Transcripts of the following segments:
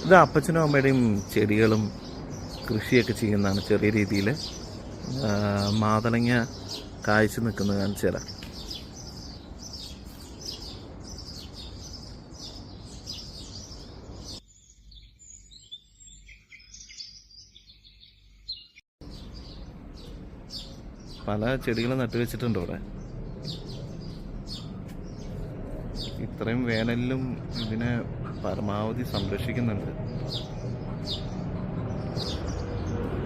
ഇത് അപ്പച്ചനും അമ്മയുടെയും ചെടികളും കൃഷിയൊക്കെ ചെയ്യുന്നതാണ്. ചെറിയ രീതിയിൽ മാതളങ്ങ കായ്ച്ചു നിൽക്കുന്നത് കാണിച്ചു തരാം. പല ചെടികളും നട്ടുവെച്ചിട്ടുണ്ട് ഇവിടെ. ഇത്രയും വേനലിലും ഇതിനെ പരമാവധി സംരക്ഷിക്കുന്നുണ്ട്.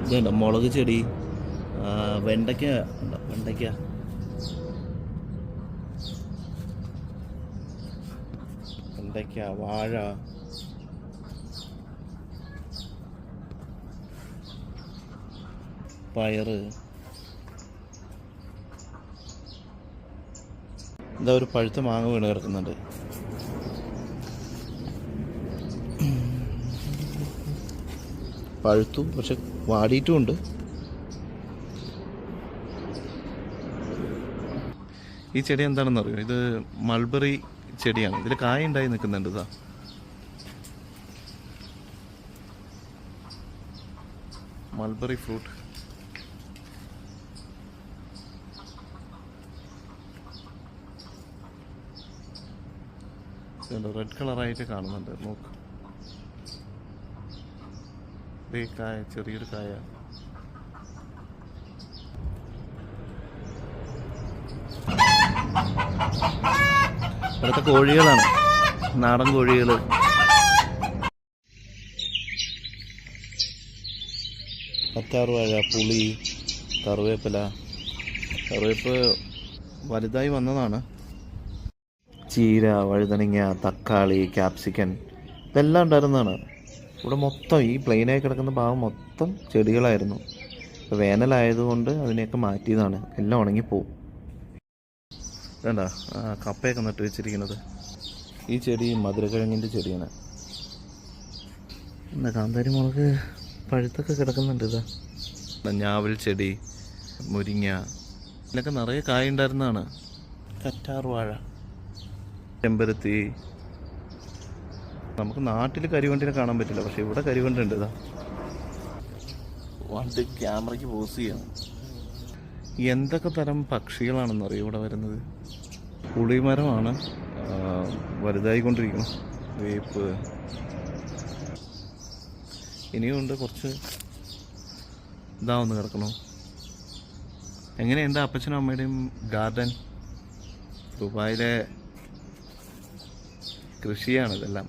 ഇതുണ്ട് മുളക് ചെടി, വെണ്ടയ്ക്ക ഉണ്ടോ, വെണ്ടയ്ക്ക, വാഴ, പയറ്. എന്താ ഒരു പഴുത്ത മാങ്ങ വീണ് കിടക്കുന്നുണ്ട്. പഴുത്തു, പക്ഷെ വാടിയിട്ടുമുണ്ട്. ഈ ചെടി എന്താണെന്ന് അറിയോ? ഇത് മൾബറി ചെടിയാണ്. ഇതിൽ കായ ഉണ്ടായി നിൽക്കുന്നുണ്ട്. ഇതാ മൾബറി ഫ്രൂട്ട്. റെഡ് കളറായിട്ട് കാണുന്നുണ്ട്. നോക്ക്, ഈ കായ ചെറിയൊരു കായ. ഇവിടുത്തെ കോഴികളാണ്, നാടൻ കോഴികൾ. കറ്റാർവാഴ, പുളി, കറിവേപ്പ് വലുതായി വന്നതാണ്. ചീര, വഴുതനങ്ങ, തക്കാളി, ക്യാപ്സിക്കൻ ഇതെല്ലാം ഉണ്ടായിരുന്നതാണ്. ഇവിടെ മൊത്തം ഈ പ്ലെയിനായി കിടക്കുന്ന ഭാഗം മൊത്തം ചെടികളായിരുന്നു. ഇപ്പോൾ വേനലായതുകൊണ്ട് അതിനെയൊക്കെ മാറ്റിയതാണ്. എല്ലാം ഉണങ്ങിപ്പോവും. വേണ്ട കപ്പയൊക്കെ നട്ട് വെച്ചിരിക്കുന്നത്. ഈ ചെടി മധുരക്കിഴങ്ങിൻ്റെ ചെടിയാണ്. എന്താ കാന്താരി മുളക് പഴുത്തൊക്കെ കിടക്കുന്നുണ്ട്. ഇതാ ഞാവൽ ചെടി, മുരിങ്ങ, ഇതിനൊക്കെ നിറയെ കായ ഉണ്ടായിരുന്നതാണ്. കറ്റാർവാഴ, ചെമ്പരത്തി. നമുക്ക് നാട്ടിൽ കരിവണ്ടിനെ കാണാൻ പറ്റില്ല, പക്ഷെ ഇവിടെ കരിവണ്ടുണ്ട്. ഇതാ വണ്ടി ക്യാമറയ്ക്ക് പോസ് ചെയ്യണം. എന്തൊക്കെ തരം പക്ഷികളാണെന്നറിയോ ഇവിടെ വരുന്നത്? പുളിമരമാണ്, വലുതായിക്കൊണ്ടിരിക്കണം. വേപ്പ് ഇനിയുണ്ട്, കുറച്ച് ഇതാവുന്ന കിടക്കണോ. എങ്ങനെയുണ്ട് അപ്പച്ചനും അമ്മയുടെയും ഗാർഡൻ? ദുബായിലെ കൃഷിയാണ് ഇതെല്ലാം.